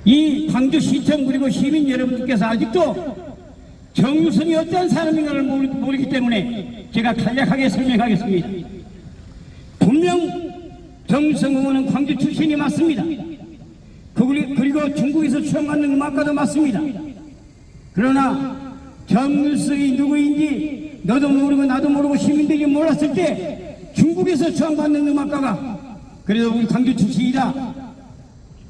이 광주시청 그리고 시민 여러분들께서 아직도 정유성이 어떤 사람인가를 모르기 때문에 제가 간략하게 설명하겠습니다. 분명 정유성 의원은 광주 출신이 맞습니다. 그리고 중국에서 추앙받는 음악가도 맞습니다. 그러나 정유성이 누구인지 너도 모르고 나도 모르고 시민들이 몰랐을 때 중국에서 추앙받는 음악가가 그래도 우리 광주 출신이다.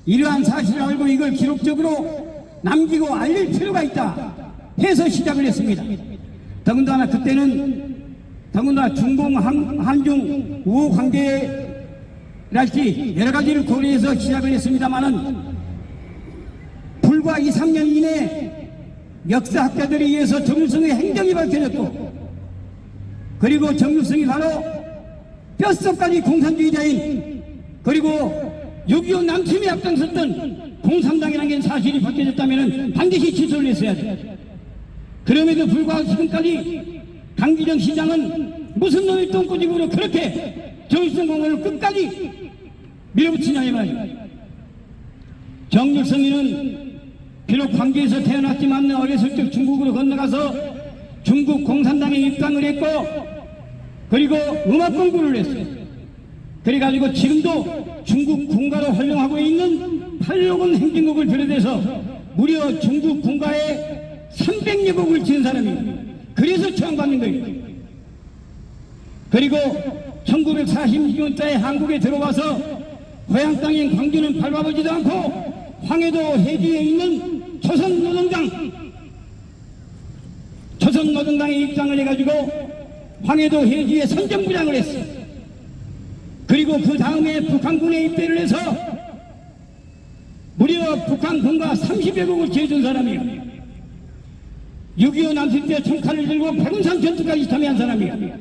이러한 사실을 알고 이걸 기록적으로 남기고 알릴 필요가 있다 해서 시작을 했습니다. 더군다나 그때는 중공 한중 우호 관계랄지 여러 가지를 고려해서 시작을 했습니다만은 불과 2, 3년 이내에 역사학자들에 의해서 정유성의 행적이 밝혀졌고 그리고 정유성이 바로 뼛속까지 공산주의자인 그리고 6.25 남침에 앞장섰던 공산당이라는 게 사실이 밝혀졌다면 반드시 취소를 했어야 돼. 그럼에도 불구하고 지금까지 강기정 시장은 무슨 놈의 똥꼬집으로 그렇게 정유성 공원을 끝까지 밀어붙이냐 이 말이야. 정유성이는 비록 광주에서 태어났지만 어렸을 적 중국으로 건너가서 중국 공산당에 입당을 했고 그리고 음악 공부를 했어요. 그래가지고 지금도 중국 군가로 활용하고 있는 8억 행진곡을 비롯해서 무려 중국 군가에 300여 곡을 지은 사람이에요. 그래서 추앙받는 거예요. 그리고 1946년자에 한국에 들어와서 고향 땅인 광주는 밟아보지도 않고 황해도 해주에 있는 조선노동당에 입당을 해가지고 황해도 해주에 선전부장을 했어요. 그리고 그 다음에 북한군에 입대를 해서 무려 북한군과 30여 곡을 지어준 사람이에요. 6.25 남침 때 총칼을 들고 백운산 전투까지 참여한 사람이에요.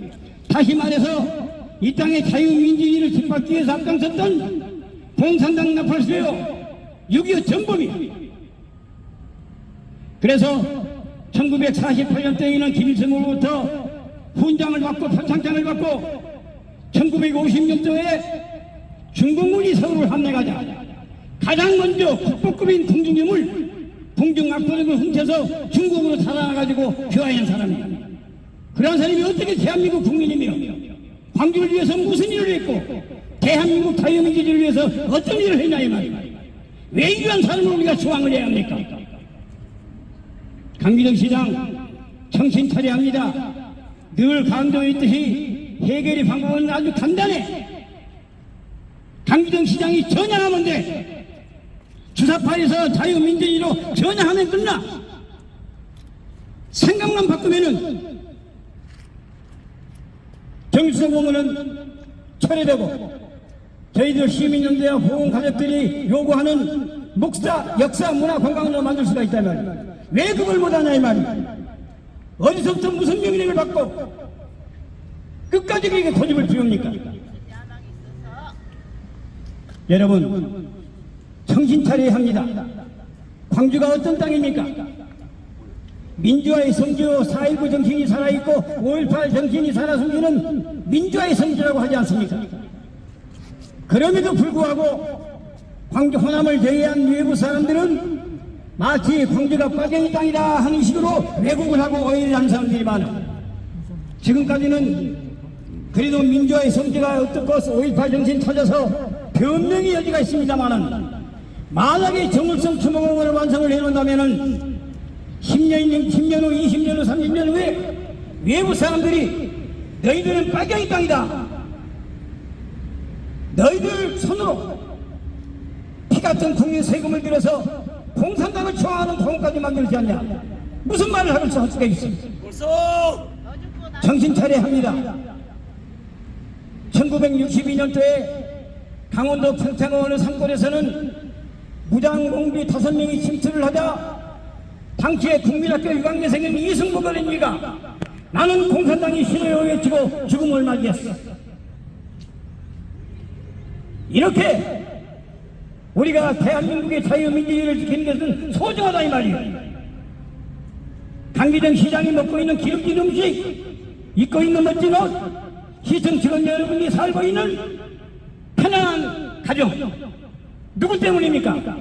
다시 말해서 이 땅의 자유민주주의를 짓밟기 위해서 앞장섰던 공산당 나팔수요 6.25 전범이에요. 그래서 1948년대에는 김일성으로부터 훈장을 받고 표창장을 받고 1950년도에 중공군이 서울을 함락하자 가장 먼저 국보급인 궁중염을 궁중악포력을 훔쳐서 중국으로 살아가지고 교화한 사람이에요. 그런 사람이 어떻게 대한민국 국민이며 광주를 위해서 무슨 일을 했고 대한민국 자유민주주의를 위해서 어떤 일을 했냐 이 말이에요. 왜 이러한 사람을 우리가 추앙을 해야 합니까? 강기정 시장 정신 차려야 합니다. 늘 강조해 있듯이 해결의 방법은 아주 간단해. 강기정 시장이 전향하면 돼. 주사파에서 자유민주주의로 전향하면 끝나. 생각만 바꾸면은 정유성 공원은 철회되고 저희들 시민연대와 보건가족들이 요구하는 목사, 역사, 문화, 관광으로 만들 수가 있단 말이에요. 왜 그걸 못하냐 이 말이에요. 어디서부터 무슨 명령을 받고 끝까지 그게 고집을 피웁니까? 여러분 정신 차려야 합니다. 광주가 어떤 땅입니까? 민주화의 성지로 4.19 정신이 살아있고 5.18 정신이 살아 숨기는 민주화의 성지라고 하지 않습니까? 그럼에도 불구하고 광주 호남을 제외한 외부 사람들은 마치 광주가 빠갱이 땅이다 하는 식으로 왜곡을 하고 오해를 하는 사람들이 많아. 지금까지는 그래도 민주화의 성지가 어떻고 5.18 정신 찾아서 변명의 여지가 있습니다만은 만약에 정월성 추모공원을 완성을 해놓는다면은 10년 후, 20년 후, 30년 후에 외부 사람들이 너희들은 빨갱이 땅이다. 너희들 손으로 피 같은 국민 세금을 들여서 공산당을 추앙하는 공원까지 만들지 않냐. 무슨 말을 할 수가 있습니까? 정신 차려야 합니다. 1962년도에 강원도 평창어느 산골에서는 무장공비 5명이 침투를 하자 당시의 국민학교 유학여생인 이승복 어린이가 나는 공산당이 싫어요 외치고 죽음을 맞이했어. 이렇게 우리가 대한민국의 자유민주주의를 지키는 것은 소중하다 이 말이에요. 강기정 시장이 먹고 있는 기름진 음식, 입고 있는 멋진 옷, 시청 직원 여러분이 살고 있는 편안한 가정, 누구 때문입니까?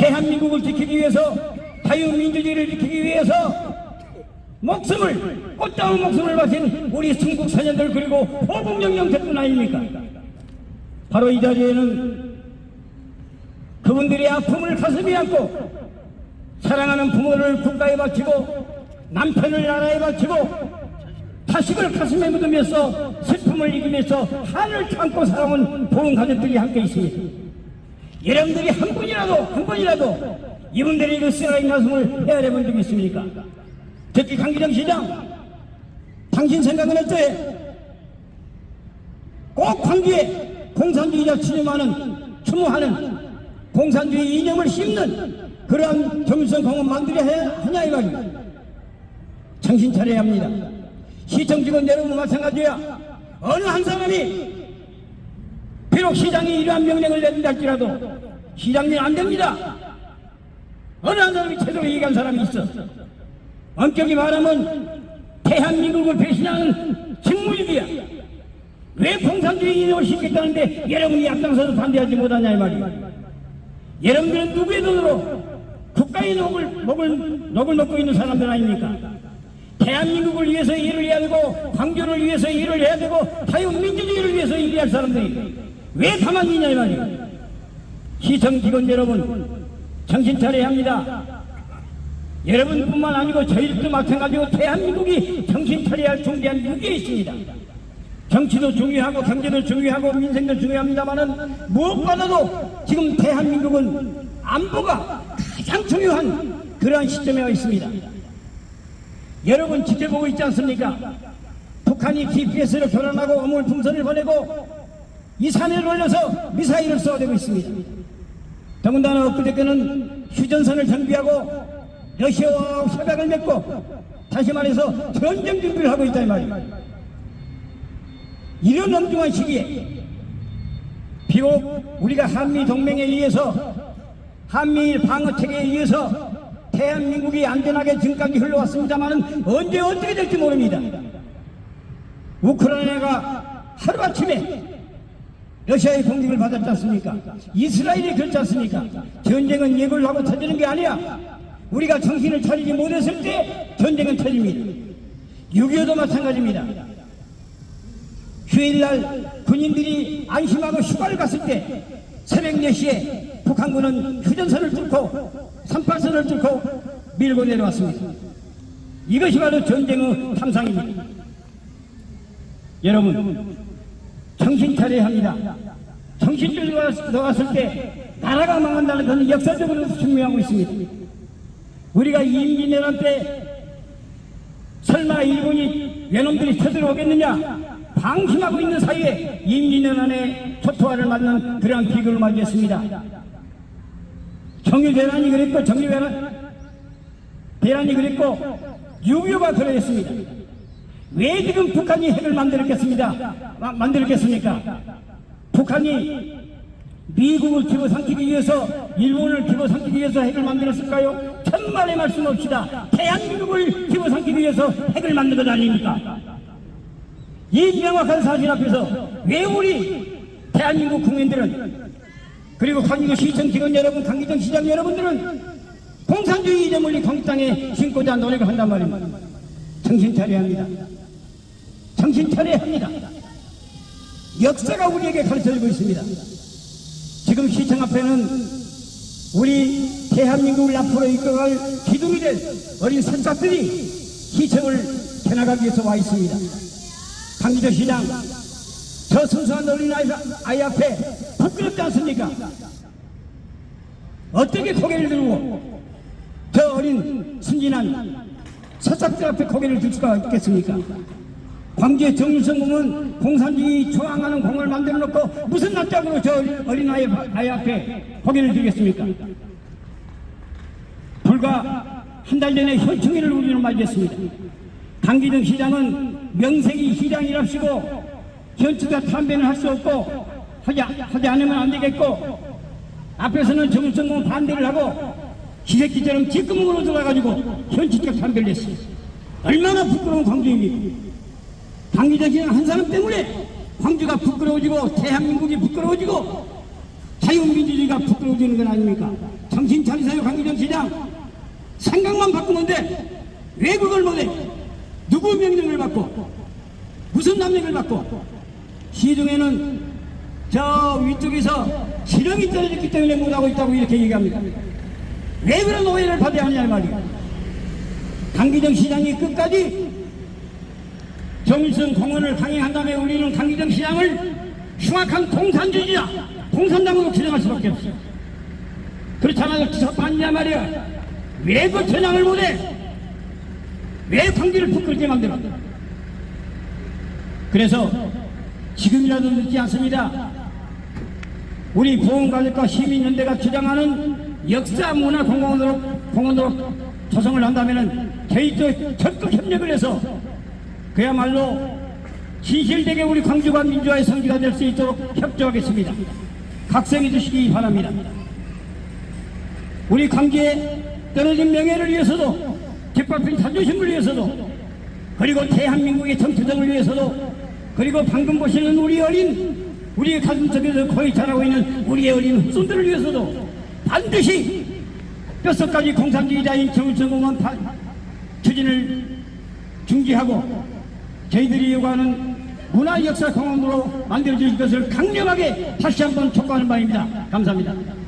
대한민국을 지키기 위해서, 자유민주주의를 지키기 위해서 꽃다운 목숨을 바친 우리 순국 선현들, 그리고 호국영령 대군 아닙니까? 바로 이 자리에는 그분들의 아픔을 가슴에 안고 사랑하는 부모를 국가에 바치고 남편을 나라에 바치고 자식을 가슴에 묻으면서 슬픔을 이기면서 한을 참고 살아온 좋은 가족들이 함께 있습니다. 여러분들이 한 번이라도 이분들의 그 쓰라린 가슴을 헤아려 본 적이 있습니까? 특히 강기정 시장, 당신 생각은 어때? 꼭 광주에 공산주의자 추모하는 공산주의 이념을 심는 그러한 정일성 공원 만들어야 하냐 이 말이야. 정신 차려야 합니다. 시청 직원 여러분 마찬가지야. 어느 한 사람이 비록 시장이 이러한 명령을 내린다 할지라도 시장님 안 됩니다. 어느 한 사람이 제대로 얘기한 사람이 있어. 엄격히 말하면 대한민국을 배신하는 직무유기야. 왜 공산주의 이념을 심겠다는데 여러분이 앞장서서 반대하지 못하냐 이 말이야. 여러분들은 누구의 돈으로 국가의 녹을 먹고 있는 사람들 아닙니까? 대한민국을 위해서 일을 해야 되고 광주를 위해서 일을 해야 되고 자유민주주의를 위해서 일을 할 사람들이 왜 가만히 있냐 이 말이야. 시청 직원 여러분 정신 차려야 합니다. 여러분뿐만 아니고 저희들도 마찬가지고 대한민국이 정신 차려야 할 중대한 위기에 있습니다. 정치도 중요하고 경제도 중요하고 민생도 중요합니다만은 무엇보다도 지금 대한민국은 안보가 가장 중요한 그러한 시점에 와 있습니다. 여러분 지켜보고 있지 않습니까? 북한이 GPS를 교란하고 어물풍선을 보내고 이 산을 올려서 미사일을 쏘아대고 있습니다. 더군다나 엊그저께는 휴전선을 정비하고 러시아와 협약을 맺고 다시 말해서 전쟁 준비를 하고 있다 이 말이에요. 이런 엄중한 시기에 비록 우리가 한미 동맹에 의해서 한미일 방어체계에 의해서 대한민국이 안전하게 지금까지 흘러왔습니다만 언제 어떻게 될지 모릅니다. 우크라이나가 하루아침에 러시아의 공격을 받았지 않습니까? 이스라엘이 그렇지 않습니까? 전쟁은 예고를 하고 터지는 게 아니야. 우리가 정신을 차리지 못했을 때 전쟁은 터집니다. 6.25도 마찬가지입니다. 휴일날 군인들이 안심하고 휴가를 갔을 때 새벽 4시에 북한군은 휴전선을 뚫고 38선을 뚫고 밀고 내려왔습니다. 이것이 바로 전쟁의 탐상입니다. 여러분 정신 차려야 합니다. 정신줄 놓았을 때 나라가 망한다는 것은 역사적으로 증명하고 있습니다. 우리가 임진왜란 때 설마 일본이 외놈들이 쳐들어오겠느냐 방심하고 있는 사이에 임진왜란의 초토화를 맞는 그러한 비극을 맞이했습니다. 정유대란이 그랬고 대란이 그랬고 6.25가 그러했습니다. 왜 지금 북한이 핵을 만들었겠습니까? 북한이 미국을 집어삼키기 위해서 일본을 집어삼키기 위해서 핵을 만들었을까요? 천만의 말씀 없이다. 대한민국을 집어삼키기 위해서 핵을 만든 것 아닙니까? 이 명확한 사실 앞에서 왜 우리 대한민국 국민들은 그리고 강기정 시청 직원 여러분, 강기정 시장 여러분들은 공산주의 이념을 이 광주 땅에 심고자 노력을 한단 말입니다. 정신 차려야 합니다. 정신 차려야 합니다. 역사가 우리에게 가르쳐주고 있습니다. 지금 시청 앞에는 우리 대한민국을 앞으로 이끌어갈 기둥이 될 어린 선사들이 시청을 해나가기 위해서 와 있습니다. 강기정 시장, 저 순수한 어린 아이 앞에 부끄럽지 않습니까? 어떻게 고개를 들고 저 어린 순진한 서삭들 앞에 고개를 들 수가 있겠습니까? 광주의 정일성 공은 공산주의 저항하는 공을 만들어 놓고 무슨 낯짝으로 저 어린 아이 앞에 고개를 들겠습니까? 불과 한 달 전에 현충일을 우리는 맞이했습니다. 강기정 시장은 명색이 시장이랍시고 현추가 탐변을 할 수 없고 하지 않으면 안 되겠고 앞에서는 정일성 공 반대를 하고 시새끼처럼 뒷구멍으로 들어가가지고 현치적 탐변을 했어요. 얼마나 부끄러운 광주입니까? 강기정 시장 한 사람 때문에 광주가 부끄러워지고 대한민국이 부끄러워지고 자유민주주의가 부끄러워지는 건 아닙니까? 정신 차리세요, 강기정 시장. 생각만 바꾸면 돼. 왜 그걸 못해? 누구 명령을 받고 무슨 남력을 받고? 시중에는 저 위쪽에서 지령이 떨어졌기 때문에 못하고 있다고 이렇게 얘기합니다. 왜 그런 오해를 받아야 하냐 말이야. 강기정 시장이 끝까지 정일성 공원을 강행한 다음에 우리는 강기정 시장을 흉악한 공산주의자, 공산당으로 규정할 수밖에 없어. 그렇지 않아도 기사판이냐 말이야. 왜 그 전향을 못해? 왜 광주를 부끄럽게 만들어? 그래서 지금이라도 늦지 않습니다. 우리 보험가족과 시민연대가 주장하는 역사 문화 공원으로 조성을 한다면 저희도 적극 협력을 해서 그야말로 진실되게 우리 광주가 민주화의 성지가 될 수 있도록 협조하겠습니다. 각성해 주시기 바랍니다. 우리 광주의 떨어진 명예를 위해서도, 뒷밟힌 자존심을 위해서도, 그리고 대한민국의 정체성을 위해서도, 그리고 방금 보시는 우리 가슴속에서 거의 자라고 있는 우리의 어린 후손들을 위해서도 반드시 뼛속까지 공산주의자인 정일성 공원 추진을 중지하고 저희들이 요구하는 문화역사 공원으로 만들어질 것을 강력하게 다시 한번 촉구하는 바입니다. 감사합니다.